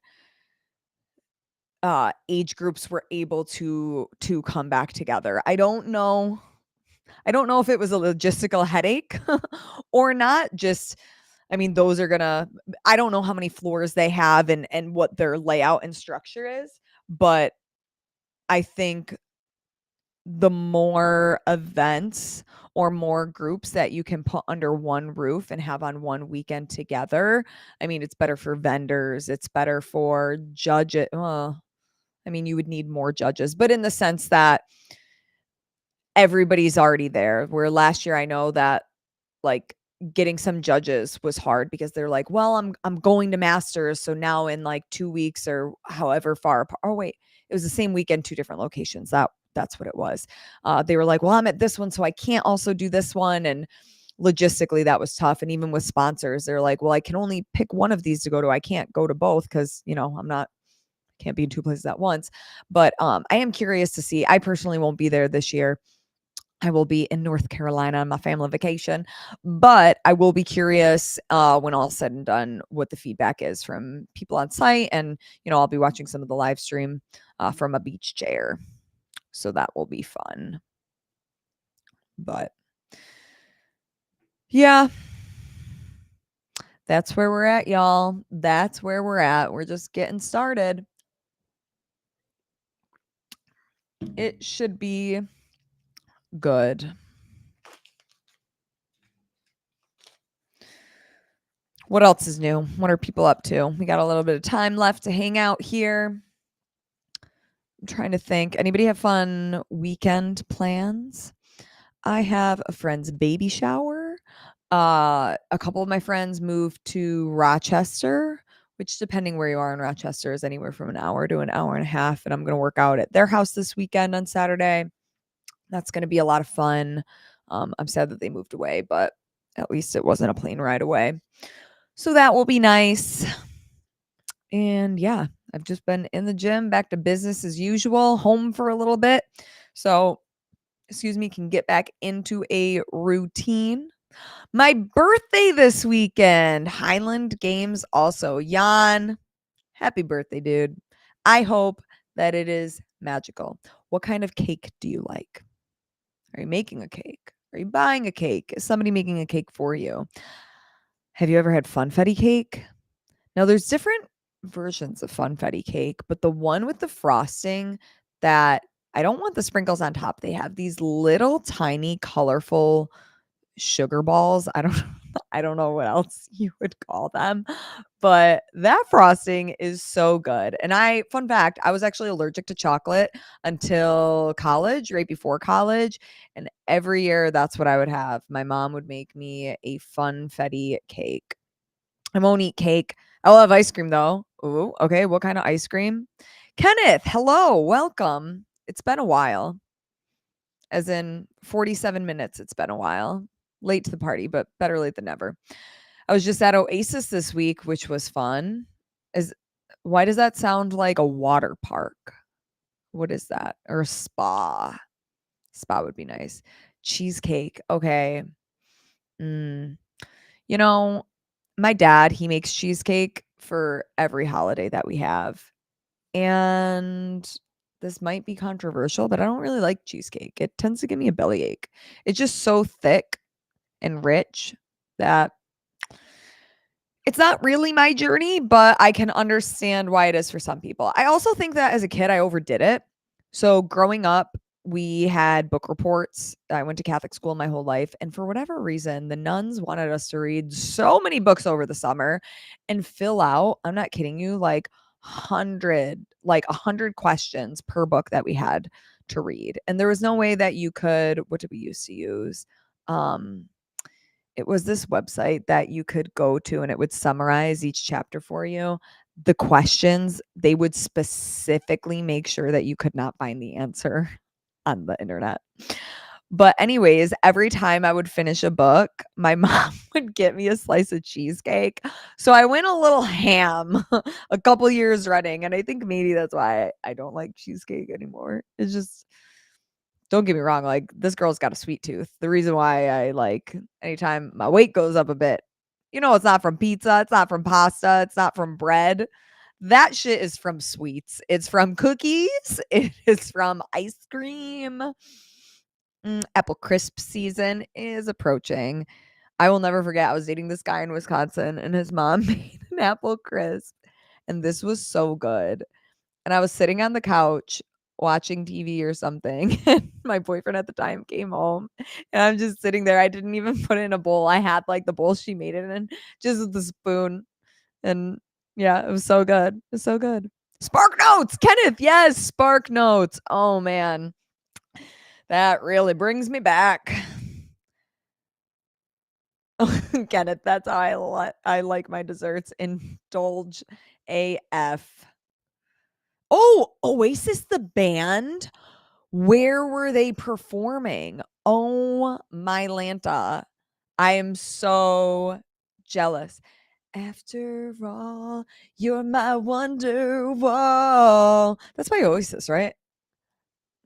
age groups were able to come back together. I don't know if it was a logistical headache or not. Just, I mean, those are gonna. I don't know how many floors they have and what their layout and structure is, but I think the more events or more groups that you can put under one roof and have on one weekend together, I mean, it's better for vendors, it's better for judges. I mean, you would need more judges, but in the sense that everybody's already there. Where last year I know that like getting some judges was hard because they're like, "Well, I'm going to masters, so now in like 2 weeks or however far apart." Oh wait, it was the same weekend, two different locations. That's what it was. They were like, "Well, I'm at this one, so I can't also do this one." And logistically that was tough. And even with sponsors, they're like, "Well, I can only pick one of these to go to. I can't go to both because, I'm not can't be in two places at once." But I am curious to see. I personally won't be there this year. I will be in North Carolina on my family vacation, but I will be curious when all's said and done what the feedback is from people on site. And, I'll be watching some of the live stream from a beach chair. So that will be fun. But yeah, that's where we're at, y'all. That's where we're at. We're just getting started. It should be good. What else is new? What are people up to? We got a little bit of time left to hang out here. I'm trying to think. Anybody have fun weekend plans? I have a friend's baby shower. A couple of my friends moved to Rochester, which depending where you are in Rochester is anywhere from an hour to an hour and a half. And I'm going to work out at their house this weekend on Saturday. That's going to be a lot of fun. I'm sad that they moved away, but at least it wasn't a plane ride away. So that will be nice. And yeah, I've just been in the gym, back to business as usual, home for a little bit. So, can get back into a routine. My birthday this weekend, Highland Games also. Jan, happy birthday, dude. I hope that it is magical. What kind of cake do you like? Are you making a cake? Are you buying a cake? Is somebody making a cake for you? Have you ever had funfetti cake? Now, there's different versions of funfetti cake, but the one with the frosting that I don't want the sprinkles on top. They have these little tiny colorful sugar balls. I don't know what else you would call them, but that frosting is so good. And fun fact, I was actually allergic to chocolate until college, right before college, and every year that's what I would have. My mom would make me a funfetti cake. I won't eat cake. I'll have ice cream though. Ooh, okay. What kind of ice cream? Kenneth, hello, welcome. It's been a while, as in 47 minutes. It's been a while. Late to the party, but better late than never. I was just at Oasis this week, which was fun. Why does that sound like a water park? What is that? Or a spa? Spa would be nice. Cheesecake. Okay. Mm. You know, my dad, he makes cheesecake for every holiday that we have. And this might be controversial, but I don't really like cheesecake. It tends to give me a bellyache. It's just so thick and rich that it's not really my journey, but I can understand why it is for some people. I also think that as a kid, I overdid it. So growing up, we had book reports. I went to Catholic school my whole life. And for whatever reason, the nuns wanted us to read so many books over the summer and fill out, I'm not kidding you, like 100 questions per book that we had to read. And there was no way that you could, what did we used to use? It was this website that you could go to and it would summarize each chapter for you. The questions, they would specifically make sure that you could not find the answer on the internet. But anyways, every time I would finish a book, my mom would get me a slice of cheesecake. So I went a little ham a couple years running. And I think maybe that's why I don't like cheesecake anymore. It's just, don't get me wrong, like, this girl's got a sweet tooth. The reason why I like anytime my weight goes up a bit, it's not from pizza, it's not from pasta, it's not from bread. That shit is from sweets. It's from cookies. It is from ice cream. Apple crisp season is approaching. I will never forget, I was dating this guy in Wisconsin and his mom made an apple crisp, and this was so good. And I was sitting on the couch watching TV or something, and my boyfriend at the time came home, and I'm just sitting there. I didn't even put it in a bowl. I had, like, the bowl she made it in just with the spoon, and yeah, it was so good. It was so good. Spark Notes! Kenneth, yes, Spark Notes. Oh, man. That really brings me back. Kenneth, that's how I like my desserts. Indulge AF. Oh, Oasis the band? Where were they performing? Oh my Lanta. I am so jealous. After all, you're my wonder wall. That's by Oasis, right?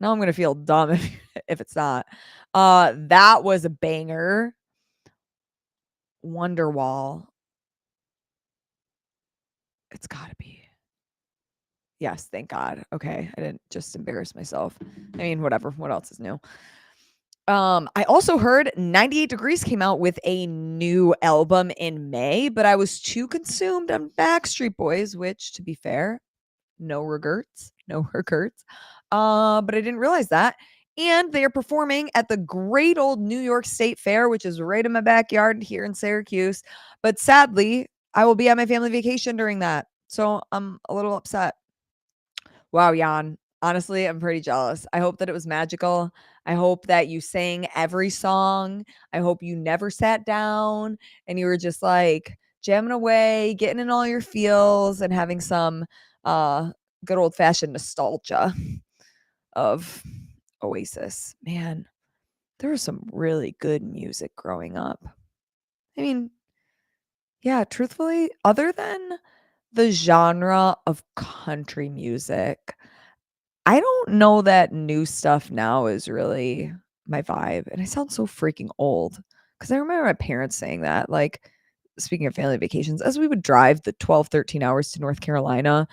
Now I'm gonna feel dumb if it's not. That was a banger. Wonderwall. It's gotta be. Yes, thank God. Okay, I didn't just embarrass myself. I mean, whatever. What else is new? I also heard 98 Degrees came out with a new album in May, but I was too consumed on Backstreet Boys, which, to be fair, no regrets, no regrets. But I didn't realize that. And they are performing at the great old New York State Fair, which is right in my backyard here in Syracuse. But sadly, I will be on my family vacation during that. So I'm a little upset. Wow, Jan. Honestly, I'm pretty jealous. I hope that it was magical. I hope that you sang every song. I hope you never sat down and you were just like jamming away, getting in all your feels and having some uh good old-fashioned nostalgia of Oasis. Man, there was some really good music growing up. I mean, yeah, truthfully, other than the genre of country music, I don't know that new stuff now is really my vibe, and I sound so freaking old because I remember my parents saying that, like, speaking of family vacations, as we would drive the 12, 13 hours to North Carolina,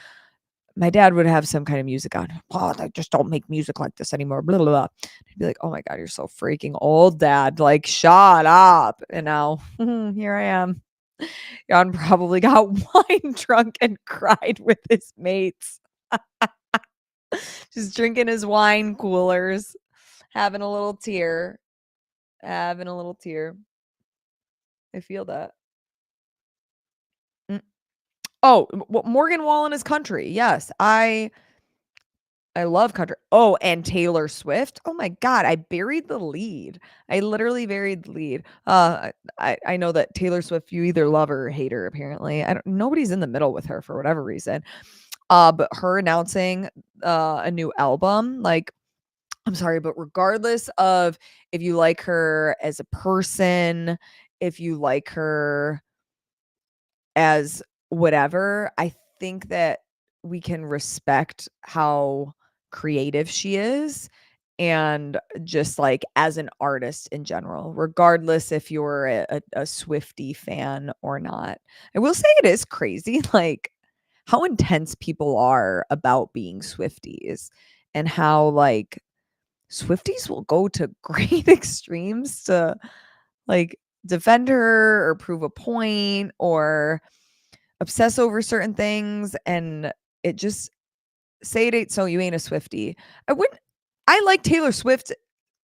my dad would have some kind of music on. "Oh, they just don't make music like this anymore, blah, blah, blah." I'd be like, "Oh my god, you're so freaking old, dad, like, shut up." And now, here I am. Jan probably got wine drunk and cried with his mates. Just drinking his wine coolers, having a little tear, having a little tear. I feel that. Mm. Oh, Morgan Wallen is country. Yes, I love country. Oh, and Taylor Swift. Oh my god, I buried the lead. I literally buried the lead. I know that Taylor Swift, you either love her or hate her. Apparently, I don't. Nobody's in the middle with her for whatever reason. But her announcing a new album, like, I'm sorry, but regardless of if you like her as a person, if you like her as whatever, I think that we can respect how creative she is and just like as an artist in general, regardless if you're a Swiftie fan or not. I will say it is crazy, like how intense people are about being Swifties and how like Swifties will go to great extremes to like defend her or prove a point or obsess over certain things, and it just say it ain't so, you ain't a Swiftie. I like Taylor Swift,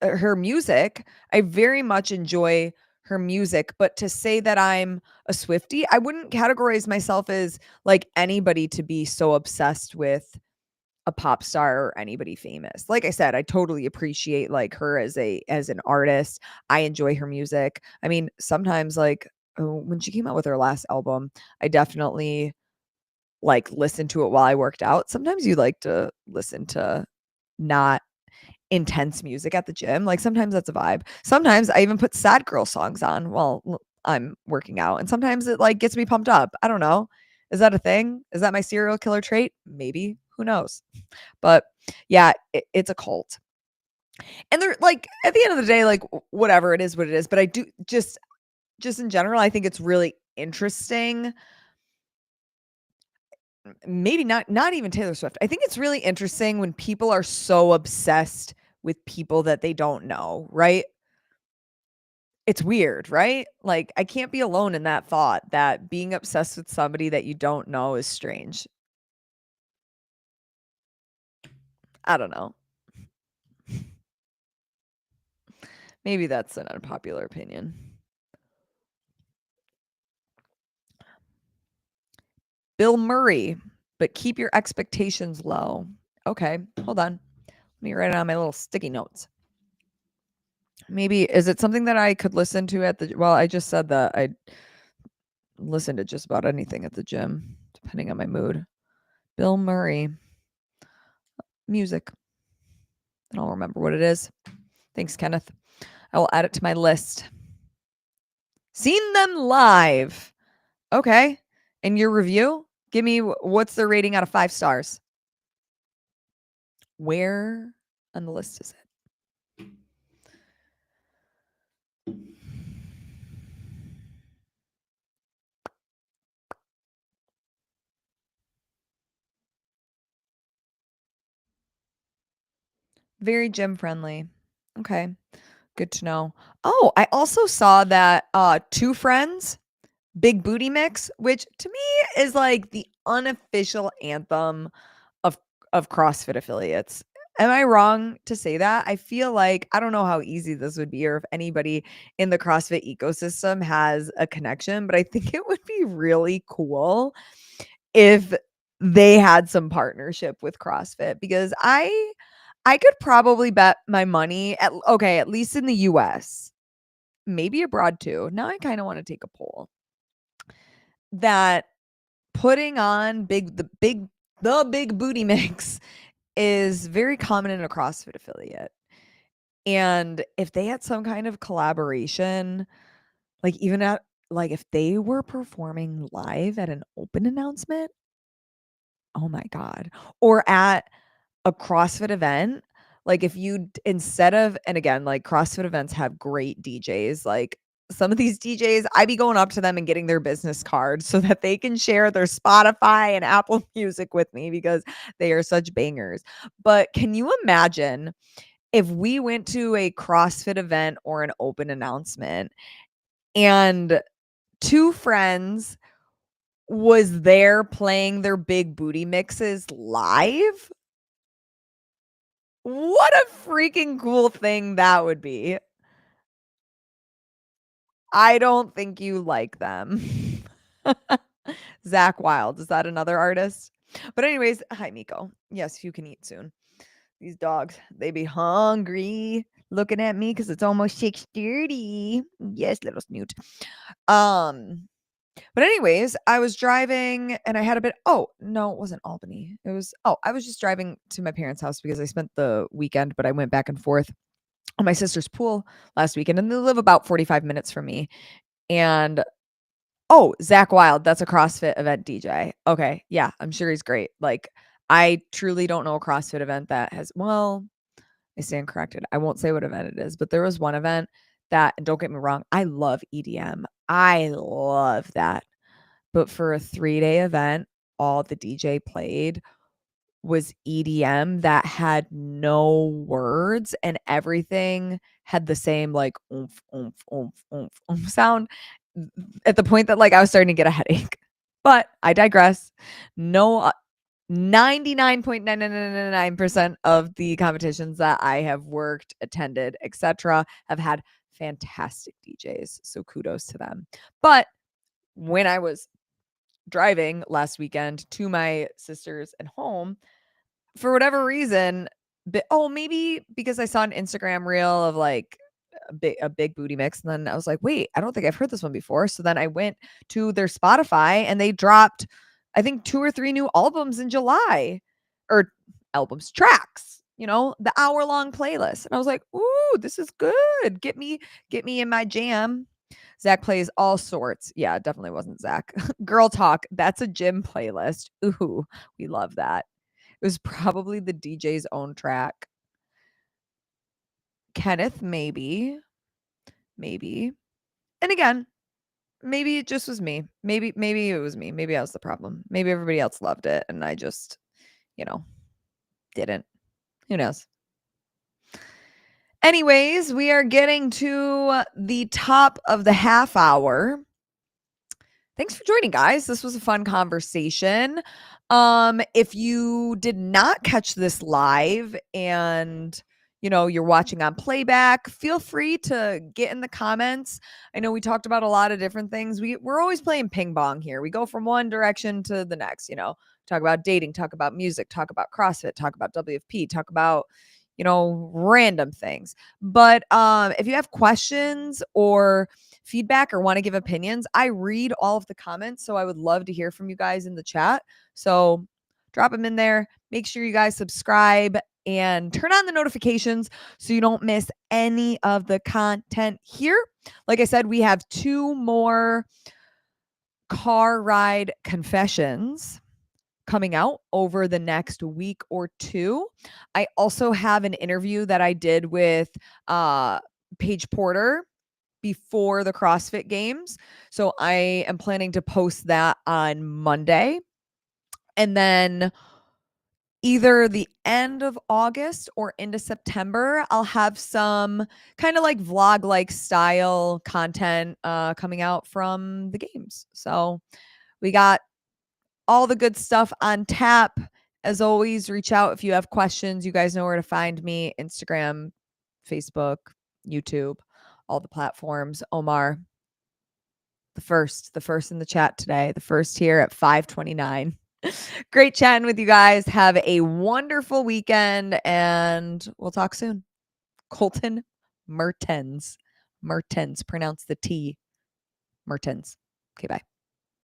her music. I very much enjoy her music, but to say that I'm a Swiftie, I wouldn't categorize myself as like anybody to be so obsessed with a pop star or anybody famous. Like I said, I totally appreciate like her as an artist. I enjoy her music. I mean, sometimes like when she came out with her last album, I definitely like listened to it while I worked out. Sometimes you like to listen to not intense music at the gym. Like sometimes that's a vibe. Sometimes I even put sad girl songs on while I'm working out, and sometimes it like gets me pumped up. I don't know. Is that a thing? Is that my serial killer trait? Maybe. Who knows? But yeah, it's a cult. And they're like at the end of the day, like whatever it is, what it is. But I do just in general, I think it's really interesting. Maybe not even Taylor Swift. I think it's really interesting when people are so obsessed with people that they don't know, right? It's weird, right? Like I can't be alone in that thought that being obsessed with somebody that you don't know is strange. I don't know. Maybe that's an unpopular opinion. Bill Murray, but keep your expectations low. Okay, hold on. Let me write it on my little sticky notes. Maybe is it something that I could listen to at the well, I just said that I listen to just about anything at the gym, depending on my mood. Bill Murray. Music. I don't remember what it is. Thanks, Kenneth. I will add it to my list. Seen them live. Okay. And your review? Give me what's the rating out of 5 stars? Where on the list is it? Very gym friendly. Okay. Good to know. Oh, I also saw that Two Friends Big Booty Mix, which to me is like the unofficial anthem of CrossFit affiliates. Am I wrong to say that? I feel like I don't know how easy this would be or if anybody in the CrossFit ecosystem has a connection, but I think it would be really cool if they had some partnership with CrossFit because I could probably bet my money at least in the US, maybe abroad too. Now I kind of want to take a poll that putting on the big booty mix is very common in a CrossFit affiliate. And if they had some kind of collaboration, like even at like if they were performing live at an open announcement, oh my god. Or at a CrossFit event, like if you instead of and again, like CrossFit events have great DJs, like some of these DJs, I be going up to them and getting their business card so that they can share their Spotify and Apple Music with me because they are such bangers. But can you imagine if we went to a CrossFit event or an open announcement and Two Friends was there playing their big booty mixes live? What a freaking cool thing that would be. I don't think you like them. Zach Wild, is that another artist? But anyways, hi Miko. Yes, you can eat soon. These dogs, they be hungry looking at me because it's almost 6:30. Yes, little snoot. Um, but anyways, I was driving and I had a bit oh, no, it wasn't Albany. I was just driving to my parents' house because I spent the weekend, but I went back and forth on my sister's pool last weekend, and they live about 45 minutes from me. And Zach Wild, that's a CrossFit event DJ. Okay, yeah, I'm sure he's great. Like, I truly don't know a CrossFit event that has well, I stand corrected. I won't say what event it is, but there was one event that, and don't get me wrong, I love EDM. I love that. But for a 3-day event, all the DJ played was EDM that had no words and everything had the same like oomph, oomph, oomph, oomph, oomph sound at the point that like I was starting to get a headache. But I digress. No, 99.9999% of the competitions that I have worked, attended, etc., have had fantastic DJs. So kudos to them. But when I was driving last weekend to my sister's and home, for whatever reason, maybe because I saw an Instagram reel of like a big booty mix, and then I was like, wait, I don't think I've heard this one before. So then I went to their Spotify and they dropped, I think 2 or 3 new albums in July, or tracks, the hour-long playlist. And I was like, ooh, this is good. Get me in my jam. Zach plays all sorts. Yeah, it definitely wasn't Zach. Girl Talk, that's a gym playlist. Ooh, we love that. It was probably the DJ's own track. Kenneth, maybe. Maybe. And again, maybe it just was me. Maybe it was me. Maybe I was the problem. Maybe everybody else loved it and I just, you know, didn't. Who knows? Anyways, we are getting to the top of the half hour. Thanks for joining, guys. This was a fun conversation. If you did not catch this live and you're watching on playback, feel free to get in the comments. I know we talked about a lot of different things. We're always playing ping pong here. We go from one direction to the next, talk about dating, talk about music, talk about CrossFit, talk about WFP, talk about random things. But if you have questions or feedback or want to give opinions, I read all of the comments. So I would love to hear from you guys in the chat. So drop them in there. Make sure you guys subscribe and turn on the notifications so you don't miss any of the content here. Like I said, we have 2 more car ride confessions coming out over the next week or 2. I also have an interview that I did with Paige Porter before the CrossFit Games. So I am planning to post that on Monday. And then either the end of August or into September, I'll have some kind of like vlog-like style content coming out from the games. So we got all the good stuff on tap. As always, reach out if you have questions. You guys know where to find me: Instagram, Facebook, YouTube, all the platforms. Omar, the first in the chat today, the first here at 5:29. Great chatting with you guys. Have a wonderful weekend, and we'll talk soon. Colton Mertens. Mertens. Pronounce the T. Mertens. Okay, bye.